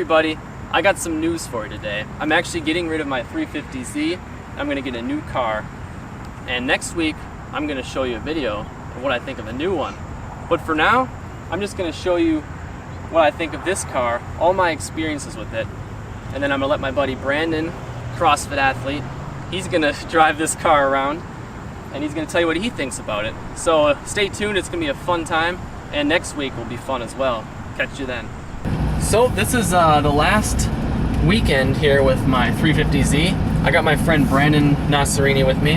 everybody, I got some news for you today. I'm actually getting rid of my 350Z. I'm going to get a new car, and next week I'm going to show you a video of what I think of the new one. But for now, I'm just going to show you what I think of this car, all my experiences with it, and then I'm going to let my buddy Brandon, CrossFit athlete, he's going to drive this car around and he's going to tell you what he thinks about it. So stay tuned, it's going to be a fun time, and next week will be fun as well. Catch you then. So this is the last weekend here with my 350Z. I got my friend Brandon Nocerini with me.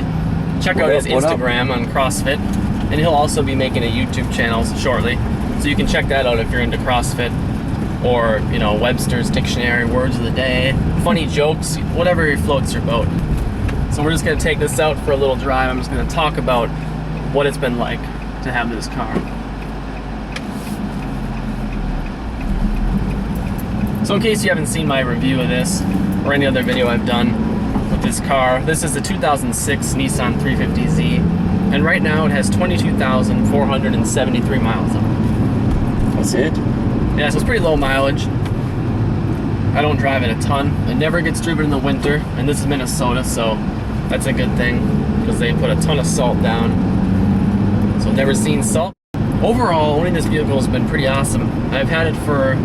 Check out his Instagram on CrossFit, and he'll also be making a YouTube channel shortly. So you can check that out if you're into CrossFit, or you know, Webster's Dictionary, words of the day, funny jokes, whatever floats your boat. So we're just gonna take this out for a little drive. I'm just gonna talk about what it's been like to have this car. So in case you haven't seen my review of this or any other video I've done with this car, this is the 2006 Nissan 350Z, and right now it has 22,473 miles on it. That's it? Yeah, so it's pretty low mileage. I don't drive it a ton. It never gets driven in the winter, and this is Minnesota, so that's a good thing because they put a ton of salt down. So I've never seen salt. Overall, owning this vehicle has been pretty awesome. I've had it for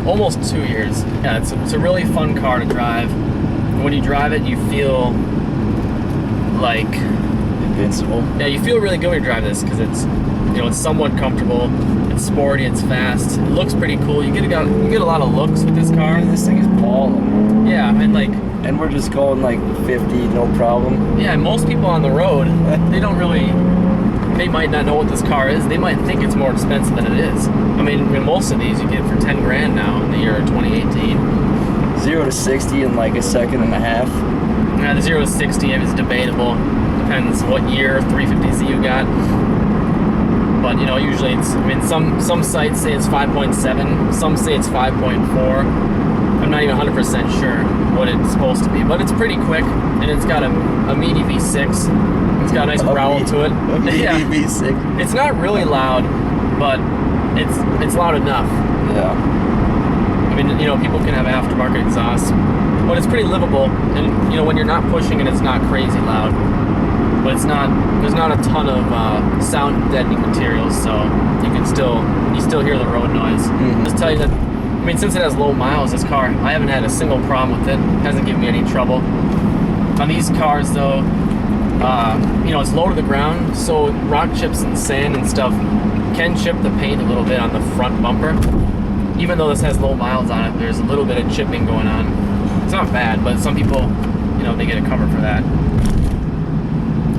almost 2 years. Yeah, it's a really fun car to drive. When you drive it, you feel like invincible. Yeah, you feel really good when you drive this because it's, you know, it's somewhat comfortable. It's sporty. It's fast. It looks pretty cool. You get a lot of looks with this car. Man, this thing is balling. Yeah, and like. And we're just going like 50, no problem. Yeah, and most people on the road, they don't really. They might not know what this car is. They might think it's more expensive than it is. I mean, most of these you get for 10 grand now in the year 2018. 0 to 60 in like a second and a half. Yeah, the 0 to 60 is debatable. Depends what year 350Z you got. But you know, usually it's. I mean, some sites say it's 5.7. Some say it's 5.4. I'm not even 100% sure what it's supposed to be, but it's pretty quick, and it's got a meaty V6. It's got a nice growl to it. Yeah. V6. It's not really loud, but it's loud enough. Yeah. I mean, you know, people can have aftermarket exhaust, but it's pretty livable. And you know, when you're not pushing it, it's not crazy loud. But it's not. There's not a ton of sound deadening materials, so you still hear the road noise. Mm-hmm. Just tell you that. I mean, since it has low miles, this car, I haven't had a single problem with it. It hasn't given me any trouble. On these cars, though, you know, it's low to the ground, so rock chips and sand and stuff can chip the paint a little bit on the front bumper. Even though this has low miles on it, there's a little bit of chipping going on. It's not bad, but some people, you know, they get a cover for that.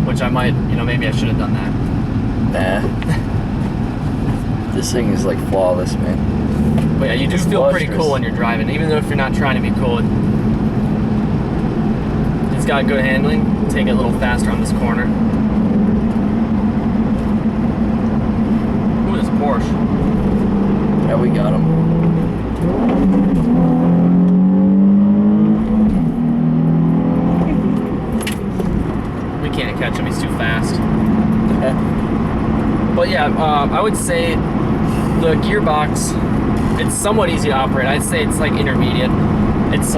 Which I might, you know, maybe I should have done that. Nah. This thing is like flawless, man. But yeah, you do feel pretty cool when you're driving, even though if you're not trying to be cool. It's got good handling. Take it a little faster on this corner. Ooh, this Porsche. Yeah, we got him. We can't catch him, he's too fast. But yeah, I would say the gearbox, it's somewhat easy to operate. I'd say it's like intermediate. It's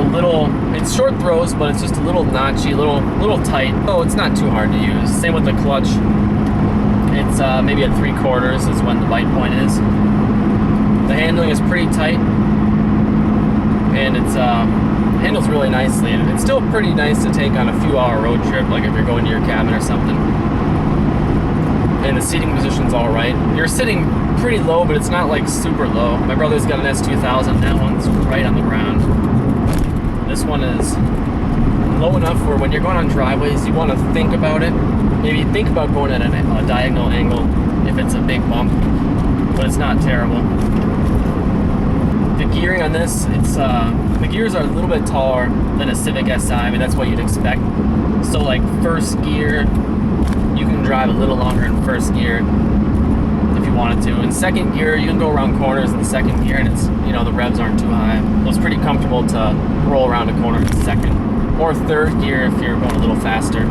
short throws, but it's just a little notchy, a little tight. Oh, it's not too hard to use. Same with the clutch. It's maybe at 3/4 is when the bite point is. The handling is pretty tight, and it's handles really nicely. And it's still pretty nice to take on a few-hour road trip, like if you're going to your cabin or something. And the seating position's all right. You're sitting pretty low, but it's not like super low. My brother's got an S2000. That one's right on the ground. This one is low enough where when you're going on driveways, you want to think about it. Maybe think about going at a diagonal angle if it's a big bump, but it's not terrible. The gearing on this, the gears are a little bit taller than a Civic Si. I mean, that's what you'd expect. So like first gear, you can drive a little longer in first gear if you wanted to. In second gear, you can go around corners in second gear, and it's, you know, the revs aren't too high. So it's pretty comfortable to roll around a corner in second. Or third gear if you're going a little faster.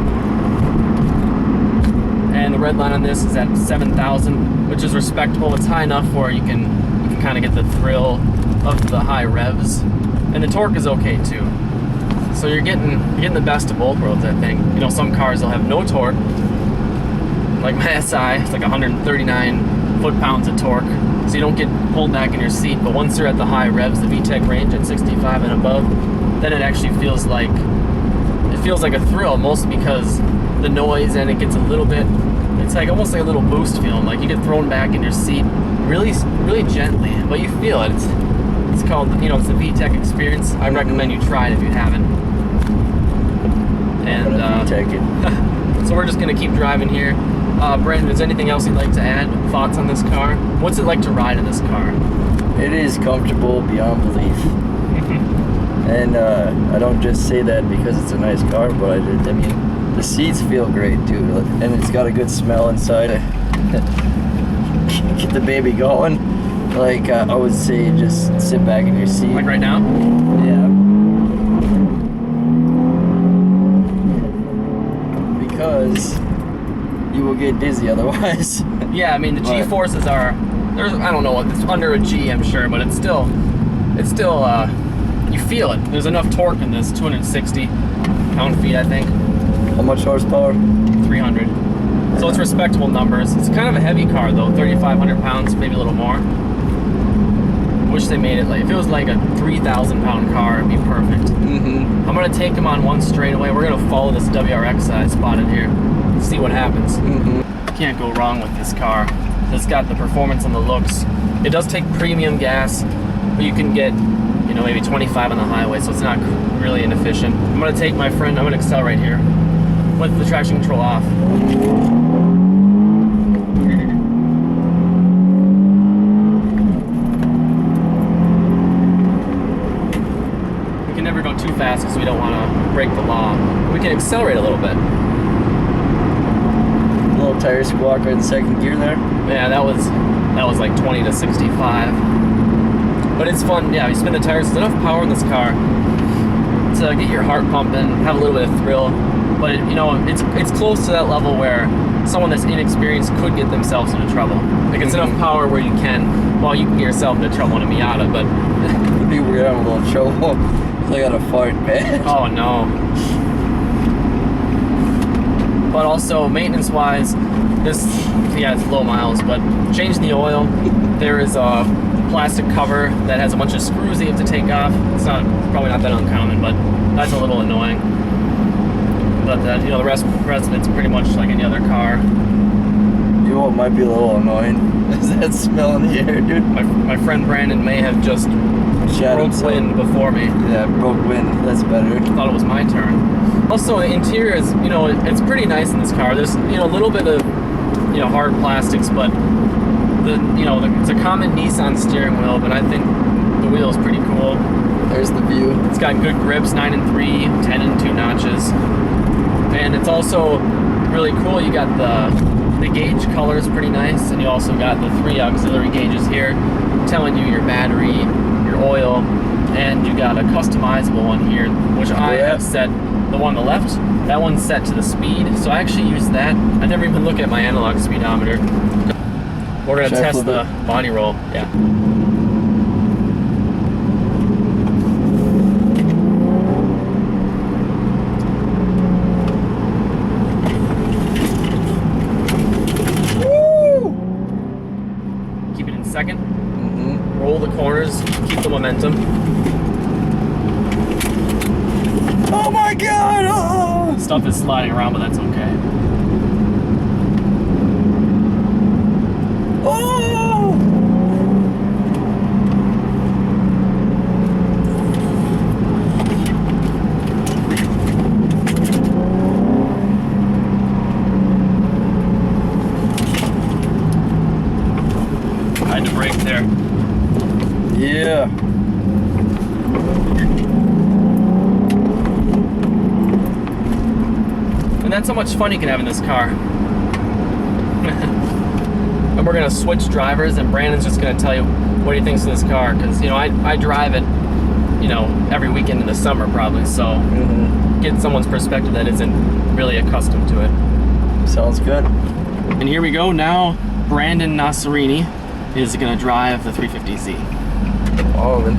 And the red line on this is at 7,000, which is respectable. It's high enough where you can kind of get the thrill of the high revs, and the torque is okay too. So you're getting the best of both worlds, I think. You know, some cars will have no torque, like my SI. It's like 139 foot-pounds of torque, so you don't get pulled back in your seat. But once you're at the high revs, the VTEC range at 65 and above, then it actually feels like a thrill, mostly because the noise, and it gets a little bit. It's like almost like a little boost feeling, like you get thrown back in your seat really, really gently, but you feel it. It's called, you know, it's the VTEC experience. I recommend you try it if you haven't. And take it. So we're just gonna keep driving here. Brandon, is there anything else you'd like to add? Thoughts on this car? What's it like to ride in this car? It is comfortable beyond belief. And I don't just say that because it's a nice car, but I mean, the seats feel great too, and it's got a good smell inside. Get the baby going. Like I would say, just sit back in your seat. Like right now? Yeah. Because you will get dizzy otherwise. Yeah, I mean the G-forces are, I don't know, it's under a G, I'm sure, but it's still you feel it. There's enough torque in this, 260 pound-feet, I think. How much horsepower? 300. So it's respectable numbers. It's kind of a heavy car though, 3,500 pounds, maybe a little more. Wish they made it like, if it was like a 3,000 pound car, it'd be perfect. Mm-hmm. I'm gonna take them on one straightaway. We're gonna follow this WRX I spotted here, see what happens. Mm-hmm. Can't go wrong with this car. It's got the performance and the looks. It does take premium gas, but you can get, you know, maybe 25 on the highway, so it's not really inefficient. I'm gonna take my friend, I'm gonna accelerate here with the traction control off. We can never go too fast because we don't want to break the law. We can accelerate a little bit. Little tire squawk in second gear there. Yeah, that was like 20 to 65. But it's fun. Yeah, you spin the tires. There's enough power in this car to get your heart pumping, have a little bit of thrill. But you know, it's close to that level where someone that's inexperienced could get themselves into trouble. Like it's enough power where you can get yourself into trouble in a Miata, but It'd be weird having a little trouble. I got a fart bad. oh no. But also maintenance-wise, this, yeah, it's low miles, but change the oil. There is a plastic cover that has a bunch of screws that you have to take off. It's probably not that uncommon, but that's a little annoying. But you know, the rest of it's pretty much like any other car. You know what might be a little annoying? Is that smell in the air, dude? My friend Brandon may have just broke wind before me. Yeah, broke wind. That's better. Thought it was my turn. Also, the interior is, you know, it's pretty nice in this car. There's, you know, a little bit of, you know, hard plastics, but it's a common Nissan steering wheel, but I think the wheel is pretty cool. There's the view. It's got good grips, 9 and 3, 10 and 2 notches. And it's also really cool. You got the gauge color is pretty nice, and you also got the 3 auxiliary gauges here telling you your battery, your oil, and you got a customizable one here, which I have set. The one on the left, that one's set to the speed, so I actually use that. I never even look at my analog speedometer. We're gonna test the body roll. Yeah. Woo! Keep it in second. Mm-hmm. Roll the corners. Keep the momentum. Oh my god! Oh. Stuff is sliding around, but that's okay. Oh! I had to brake there. Yeah. That's how much fun you can have in this car. And we're gonna switch drivers, and Brandon's just gonna tell you what he thinks of this car, because you know I drive it, you know, every weekend in the summer probably, so get someone's perspective that isn't really accustomed to it. Sounds good. And here we go now. Brandon Nocerini is gonna drive the 350Z. All of it.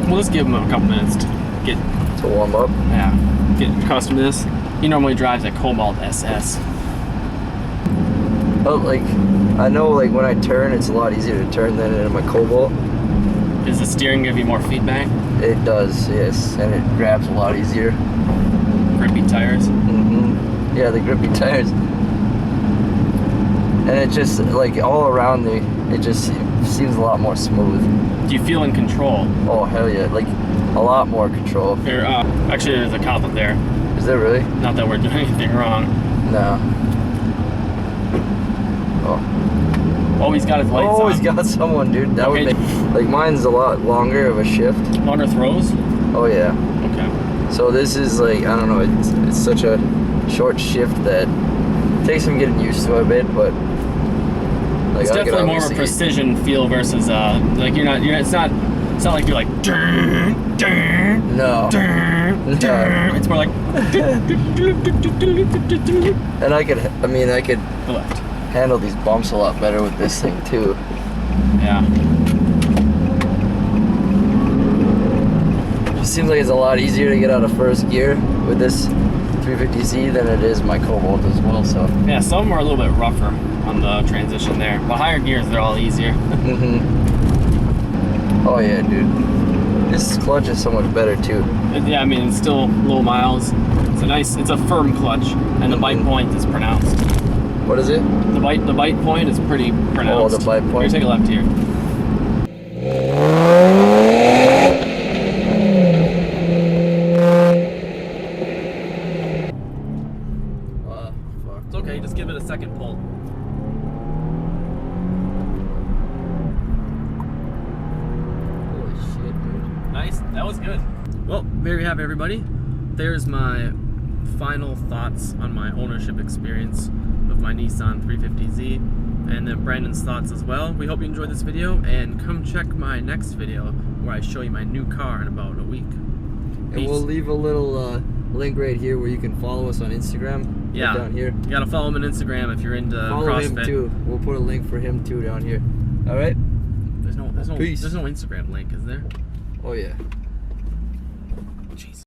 We'll just give him a couple minutes to get warm up. Yeah, get accustomed to this. He normally drives a Cobalt SS. But like, I know like when I turn, it's a lot easier to turn than in my Cobalt. Does the steering give you more feedback? It does, yes, and it grabs a lot easier. Grippy tires? Mm-hmm. Yeah, the grippy tires. And it just, like, all around me, it just seems a lot more smooth. Do you feel in control? Oh, hell yeah, like, a lot more control. Here, actually, there's a cop up there. Is there really? Not that we're doing anything wrong. No. Oh. Oh, he's got his lights on. Oh, he's got someone, dude. That Okay. would make, like, mine's a lot longer of a shift. Longer throws? Oh, yeah. Okay. So this is, like, I don't know, it's such a short shift that it takes some getting used to a bit, but... Like, It's definitely more of a precision feel versus, like, it's not like you're like, no. It's more like, And I could left. handle these bumps a lot better with this thing too. Yeah. It seems like it's a lot easier to get out of first gear with this 350Z than it is my Cobalt as well, so. Yeah, some of them are a little bit rougher on the transition there. But higher gears, they're all easier. Mm-hmm. Oh yeah, dude. This clutch is so much better too. Yeah, I mean, it's still low miles. It's a firm clutch, and the bite point is pronounced. What is it? The bite point is pretty pronounced. Oh, the bite point. Here, take a left here. Fuck. It's okay, just give it a second pull. Holy shit, dude. Nice, that was good. Well, there you have it, everybody. There's my final thoughts on my ownership experience of my Nissan 350Z, and then Brandon's thoughts as well. We hope you enjoyed this video, and come check my next video where I show you my new car in about a week. And Peace. we'll leave a little link right here where you can follow us on Instagram. Yeah, right down here. You gotta follow him on Instagram if you're into Follow CrossFit. him too. We'll put a link for him too down here. All right. There's no Peace. Instagram link, is there? Oh yeah. Jeez.